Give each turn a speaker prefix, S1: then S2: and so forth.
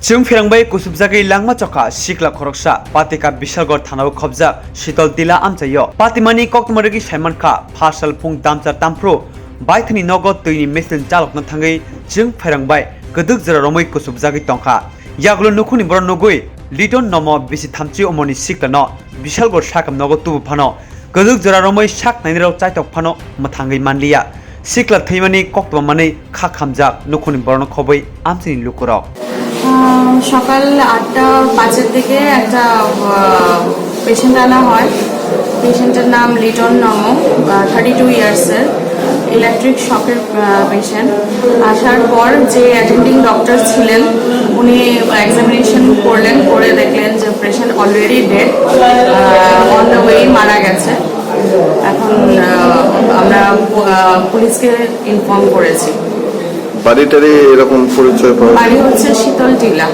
S1: Chwngpherang Kusupjagwi Langma Chokha Sikla Khoroksa Patika Bishalgor Thanao Khobja Shitol Dila Amchayo Patimani Kokmarigi Saimankha Phasal Phung Damchar Tampro Baithani Nogot Tuini Mesin Chalok Nathangai Chwngpherang Keduk Jara Romoi Kusupjagwi Tongkha Yaglo Nukuni Bor Nugui Liton Nomo Bisi Thamchi Omoni Sikla no Bishalgor Shakam Nogot Tubu Phano Keduk Jara Romoi Shak Nainiro Chaitok Phano Mathangai Manlia Sikla Thaimani Koktwa Mani Khakhamjak Nukuni Borno Khoboi Amchini Lukurok
S2: সকাল 8:05 দিকে একটা patient আনা হয়। পেশেন্টের নাম লিটন নমো, 32 ইয়ার্সের, electric শকের patient. আসার পর যে অ্যাটেন্ডিং ডক্টর ছিলেন উনি এক্সামিনেশন করলেন, করে দেখলেন যে patient already dead, on the way মারা গেছে। এখন আমরা পুলিশকে ইনফর্ম করেছি।
S3: বাড়িটারে এরকম পরিচয় পাওয়া
S2: বাড়ি হচ্ছে শীতল টিলা।